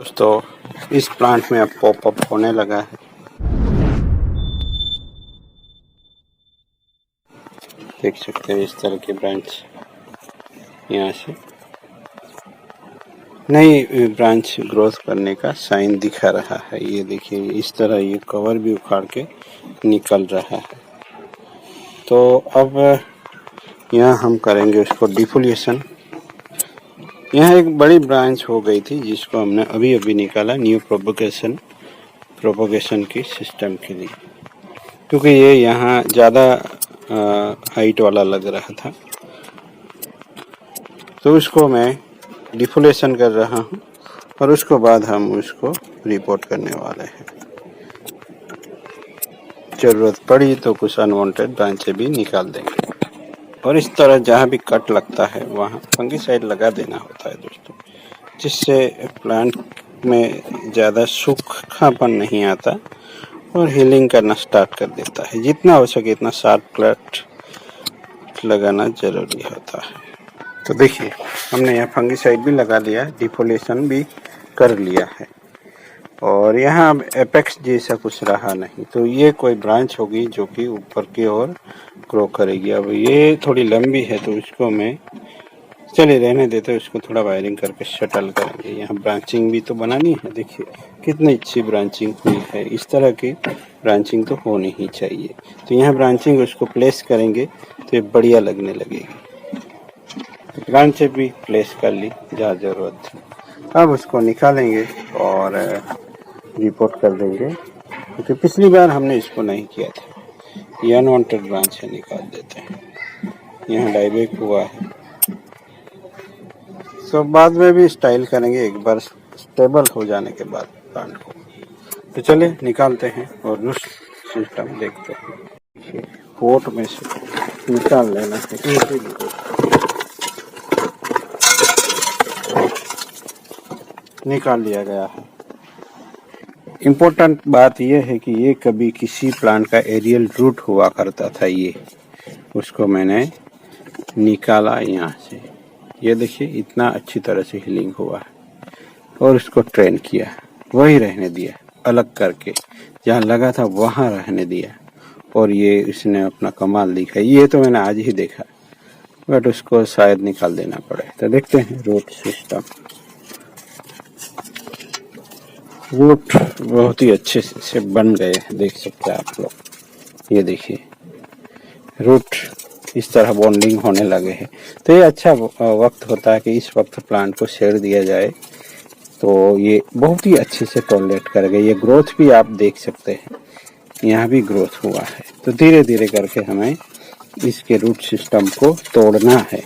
दोस्तों इस प्लांट में अब पॉपअप होने लगा है। देख सकते हैं इस तरह की ब्रांच यहाँ से नई ब्रांच ग्रोथ करने का साइन दिखा रहा है। ये देखिए इस तरह ये कवर भी उखाड़ के निकल रहा है। तो अब यहाँ हम करेंगे उसको डिफोलिएशन। यहाँ एक बड़ी ब्रांच हो गई थी जिसको हमने अभी अभी निकाला न्यू प्रोपोगेशन की सिस्टम के लिए, क्योंकि ये यहाँ ज़्यादा हाइट वाला लग रहा था। तो उसको मैं डिफोलेशन कर रहा हूँ और उसको बाद हम उसको रिपोर्ट करने वाले हैं। ज़रूरत पड़ी तो कुछ अनवांटेड ब्रांचें भी निकाल देंगे। और इस तरह जहाँ भी कट लगता है वहाँ फंगिसाइड लगा देना होता है दोस्तों, जिससे प्लांट में ज़्यादा सूखापन नहीं आता और हीलिंग करना स्टार्ट कर देता है। जितना हो सके इतना शार्प कट लगाना ज़रूरी होता है। तो देखिए हमने यहाँ फंगिसाइड भी लगा लिया है, डिफोलेशन भी कर लिया है और यहाँ अब एपेक्स जैसा कुछ रहा नहीं। तो ये कोई ब्रांच होगी जो कि ऊपर की ओर ग्रो करेगी। अब ये थोड़ी लंबी है तो उसको मैं चलिए रहने देते, उसको थोड़ा वायरिंग करके शटल करेंगे। यहाँ ब्रांचिंग भी तो बनानी है। देखिए कितनी अच्छी ब्रांचिंग हुई है। इस तरह की ब्रांचिंग तो होनी ही चाहिए। तो यहाँ ब्रांचिंग उसको प्लेस करेंगे तो ये बढ़िया लगने लगेगी। तो ब्रांचें भी प्लेस कर ली जहाँ ज़रूरत थी। अब उसको निकालेंगे और रिपोर्ट कर देंगे, क्योंकि पिछली बार हमने इसको नहीं किया था। ये अनवांटेड ब्रांच है, निकाल देते हैं। यहाँ डाइबैक हुआ है, तो बाद में भी स्टाइल करेंगे एक बार स्टेबल हो जाने के बाद प्लांट को। तो चलिए निकालते हैं और रूट सिस्टम देखते हैं। पोट में से निकाल लेना है। निकाल लिया गया है। इम्पोर्टेंट बात यह है कि ये कभी किसी प्लांट का एरियल रूट हुआ करता था। ये उसको मैंने निकाला यहाँ से। ये देखिए इतना अच्छी तरह से हीलिंग हुआ है और उसको ट्रेन किया, वही रहने दिया, अलग करके जहाँ लगा था वहाँ रहने दिया और ये इसने अपना कमाल दिखा। ये तो मैंने आज ही देखा, बट उसको शायद निकाल देना पड़े। तो देखते हैं रूट सिस्टम। रूट बहुत ही अच्छे से बन गए, देख सकते हैं आप लोग। ये देखिए रूट इस तरह बॉन्डिंग होने लगे हैं। तो ये अच्छा वक्त होता है कि इस वक्त प्लांट को शेड दिया जाए, तो ये बहुत ही अच्छे से टॉलरेट करेगा। ये ग्रोथ भी आप देख सकते हैं, यहाँ भी ग्रोथ हुआ है। तो धीरे धीरे करके हमें इसके रूट सिस्टम को तोड़ना है।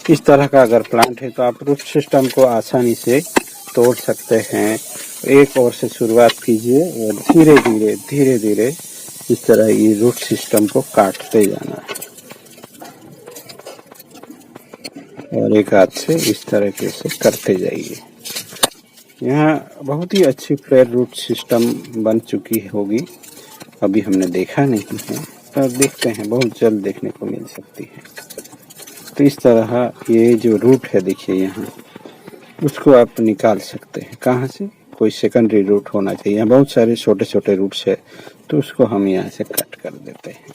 इस तरह का अगर प्लांट है तो आप रूट सिस्टम को आसानी से तोड़ सकते हैं। एक ओर से शुरुआत कीजिए और धीरे धीरे इस तरह ये रूट सिस्टम को काटते जाना है और एक हाथ से इस तरीके से करते जाइए। यहाँ बहुत ही अच्छी फ्लेयर रूट सिस्टम बन चुकी होगी, अभी हमने देखा नहीं है, पर देखते हैं, बहुत जल्द देखने को मिल सकती है। तो इस तरह ये जो रूट है देखिए यहाँ, उसको आप निकाल सकते हैं। कहाँ से? कोई सेकेंडरी रूट होना चाहिए। यहाँ बहुत सारे छोटे छोटे रूट्स है, तो उसको हम यहाँ से कट कर देते हैं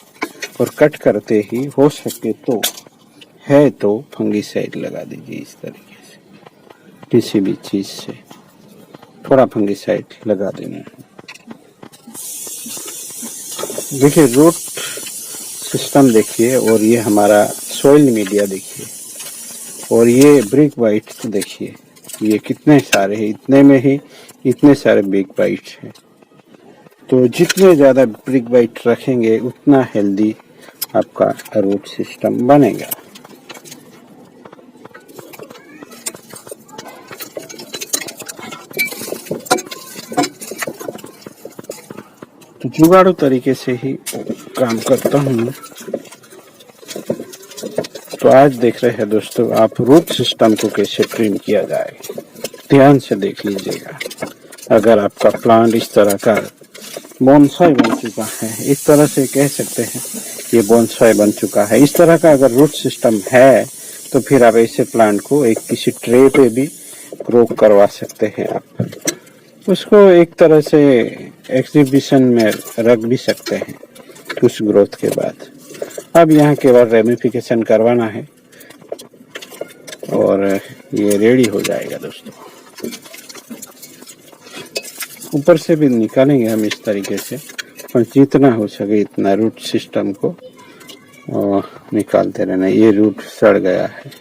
और कट करते ही हो सके तो फंगिसाइड लगा दीजिए। इस तरीके से किसी भी चीज से थोड़ा फंगिसाइड लगा देना है। देखिए रूट सिस्टम देखिए, और ये हमारा सॉइल मीडिया देखिए, और ये ब्रिक बाइट्स देखिए, ये कितने सारे हैं। इतने में ही इतने सारे ब्रिक बाइट्स हैं। तो जितने ज़्यादा ब्रिक बाइट रखेंगे उतना हेल्दी आपका रूट सिस्टम बनेगा। तो जुगाड़ू तरीके से ही काम करता हूँ। तो आज देख रहे हैं दोस्तों आप रूट सिस्टम को कैसे ट्रिम किया जाए, ध्यान से देख लीजिएगा। अगर आपका प्लांट इस तरह का बोनसाई बन चुका है, इस तरह से कह सकते हैं ये बोनसाई बन चुका है, इस तरह का अगर रूट सिस्टम है, तो फिर आप ऐसे प्लांट को एक किसी ट्रे पे भी ग्रो करवा सकते हैं आप। उसको एक तरह से एग्जीबिशन में रख भी सकते हैं कुछ ग्रोथ के बाद। अब यहाँ केवल रेमिफिकेशन करवाना है और ये रेडी हो जाएगा दोस्तों। ऊपर से भी निकालेंगे हम इस तरीके से, और जितना हो सके इतना रूट सिस्टम को निकालते रहना। ये रूट सड़ गया है,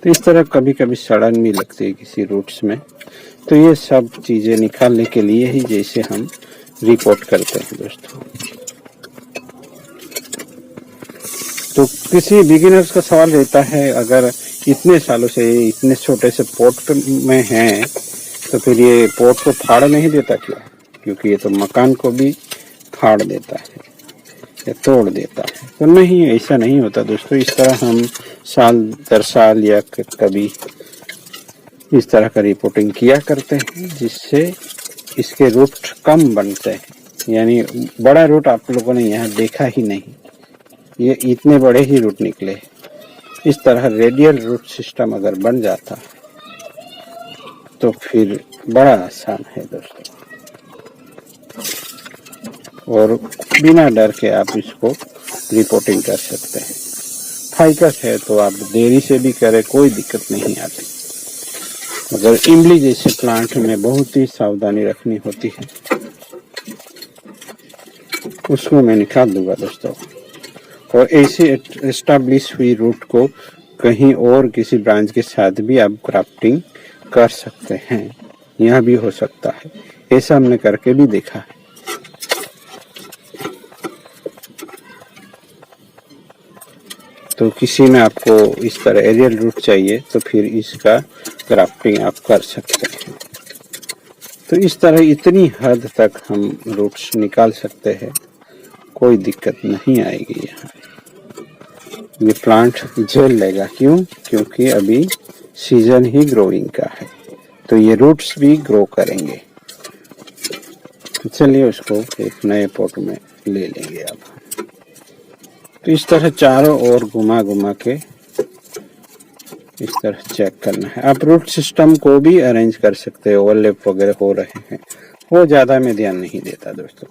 तो इस तरह कभी कभी सड़न भी लगती है किसी रूट्स में, तो ये सब चीजें निकालने के लिए ही जैसे हम रिपोर्ट करते हैं दोस्तों। तो किसी बिगिनर्स का सवाल रहता है, अगर इतने सालों से इतने छोटे से पॉट में हैं तो फिर ये पॉट को फाड़ नहीं देता क्या? क्योंकि ये तो मकान को भी फाड़ देता है या तोड़ देता है। तो नहीं, ऐसा नहीं होता दोस्तों। इस तरह हम साल दर साल या कभी इस तरह का रिपोर्टिंग किया करते हैं, जिससे इसके रूट कम बनते हैं। यानी बड़ा रूट आप लोगों ने यहाँ देखा ही नहीं, ये इतने बड़े ही रूट निकले। इस तरह रेडियल रूट सिस्टम अगर बन जाता तो फिर बड़ा आसान है दोस्तों, और बिना डर के आप इसको रिपोर्टिंग कर सकते हैं। फाइकस है तो आप देरी से भी करें, कोई दिक्कत नहीं आती। मगर इमली जैसे प्लांट में बहुत ही सावधानी रखनी होती है। उसको मैं निकाल दूंगा दोस्तों। और ऐसी एस्टैब्लिश हुई रूट को कहीं और किसी ब्रांच के साथ भी आप ग्राफ्टिंग कर सकते हैं, यह भी हो सकता है। ऐसा हमने करके भी देखा है। तो किसी में आपको इस तरह एरियल रूट चाहिए तो फिर इसका ग्राफ्टिंग आप कर सकते हैं। तो इस तरह इतनी हद तक हम रूट्स निकाल सकते हैं, कोई दिक्कत नहीं आएगी। यहाँ ये प्लांट झेल लेगा। क्यों? क्योंकि अभी सीजन ही ग्रोइंग का है, तो ये रूट्स भी ग्रो करेंगे। तो चलिए उसको एक नए पॉट में ले लेंगे अब। तो इस तरह चारों ओर घुमा घुमा के इस तरह चेक करना है। आप रूट सिस्टम को भी अरेंज कर सकते हैं, ओवरलैप वगैरह हो रहे हैं, वो ज्यादा में ध्यान नहीं देता दोस्तों,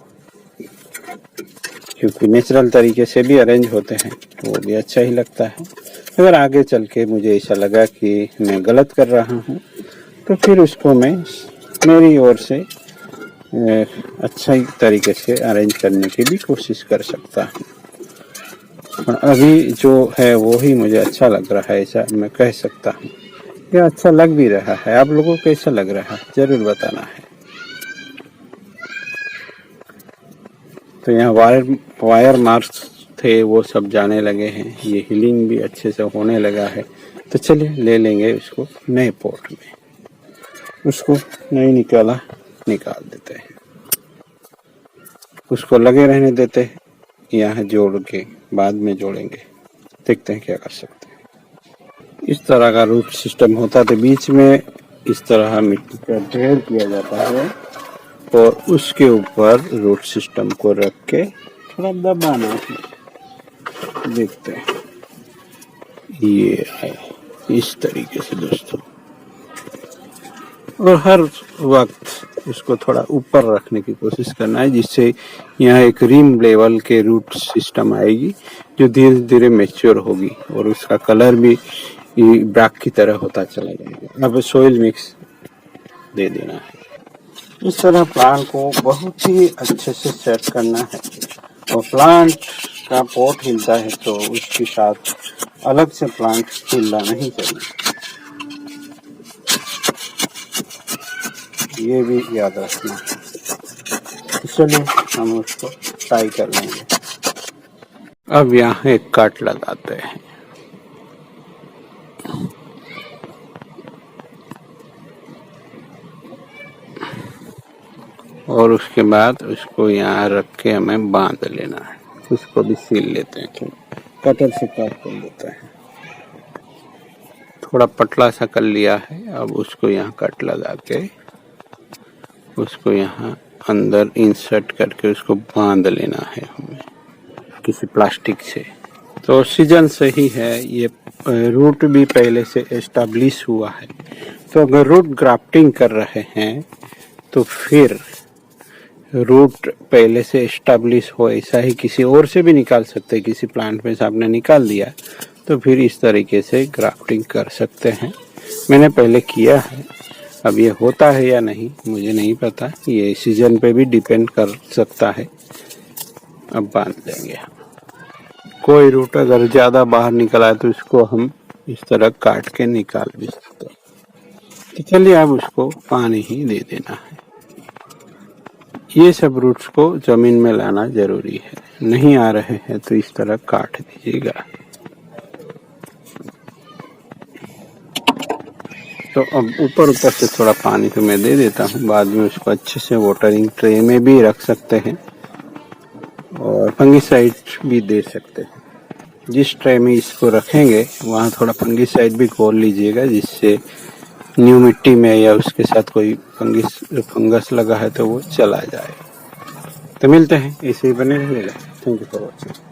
क्योंकि नेचुरल तरीके से भी अरेंज होते हैं तो वो भी अच्छा ही लगता है। अगर आगे चल के मुझे ऐसा लगा कि मैं गलत कर रहा हूँ तो फिर उसको मैं मेरी ओर से अच्छा तरीके से अरेंज करने की भी कोशिश कर सकता हूँ। और अभी जो है वो ही मुझे अच्छा लग रहा है, ऐसा मैं कह सकता हूँ। यह अच्छा लग भी रहा है। आप लोगों को कैसा लग रहा है जरूर बताना है। तो यहाँ वायर मार्क्स थे वो सब जाने लगे हैं, ये हीलिंग भी अच्छे से होने लगा है। तो चलिए ले लेंगे उसको नए पॉट में। उसको नहीं निकाला, निकाल देते हैं, उसको लगे रहने देते हैं। यहाँ जोड़ के बाद में जोड़ेंगे, देखते हैं क्या कर सकते हैं। इस तरह का रूट सिस्टम होता तो बीच में इस तरह मिट्टी का ढेर किया जाता है और उसके ऊपर रूट सिस्टम को रख के थोड़ा दबाना है। देखते हैं ये है इस तरीके से दोस्तों। और हर वक्त उसको थोड़ा ऊपर रखने की कोशिश करना है, जिससे यहाँ एक रिम लेवल के रूट सिस्टम आएगी जो धीरे धीरे मैच्योर होगी और उसका कलर भी ब्रैक की तरह होता चला जाएगा। अब सोइल मिक्स दे देना है। इस तरह प्लांट को बहुत ही अच्छे से सेट करना है। और प्लांट का पॉट हिलता है तो उसके साथ अलग से प्लांट हिलना नहीं चाहिए, ये भी याद रखना है। चलिए हम उसको टाई कर लेंगे। अब यहाँ एक कट लगाते हैं। और उसके बाद उसको यहाँ रख के हमें बांध लेना है। उसको भी सील लेते हैं, कटर से काट कर लेते हैं। थोड़ा पतला सा कर लिया है। अब उसको यहाँ कट लगा के उसको यहाँ अंदर इंसर्ट करके उसको बांध लेना है हमें किसी प्लास्टिक से। तो सीजन से ही है, ये रूट भी पहले से एस्टैब्लिश हुआ है तो अगर रूट ग्राफ्टिंग कर रहे हैं तो फिर रूट पहले से एस्टेब्लिश हो ऐसा ही किसी और से भी निकाल सकते हैं। किसी प्लांट में से आपने निकाल लिया तो फिर इस तरीके से ग्राफ्टिंग कर सकते हैं। मैंने पहले किया है, अब ये होता है या नहीं मुझे नहीं पता, ये सीजन पे भी डिपेंड कर सकता है। अब बांध देंगे। कोई रूट अगर ज़्यादा बाहर निकला है तो इसको हम इस तरह काट के निकाल भी सकते हैं। तो चलिए अब उसको पानी ही दे देना है। ये सब रूट्स को जमीन में लाना जरूरी है, नहीं आ रहे हैं तो इस तरह काट दीजिएगा। तो अब ऊपर से थोड़ा पानी तो मैं दे देता हूँ, बाद में उसको अच्छे से वाटरिंग ट्रे में भी रख सकते हैं और फंगिसाइड भी दे सकते हैं। जिस ट्रे में इसको रखेंगे वहाँ थोड़ा फंगिसाइड भी घोल लीजिएगा, जिससे न्यू मिट्टी में या उसके साथ कोई फंगस लगा है तो वो चला जाए। तो मिलते हैं, ऐसे ही बने रहिएगा। Thank you for watching.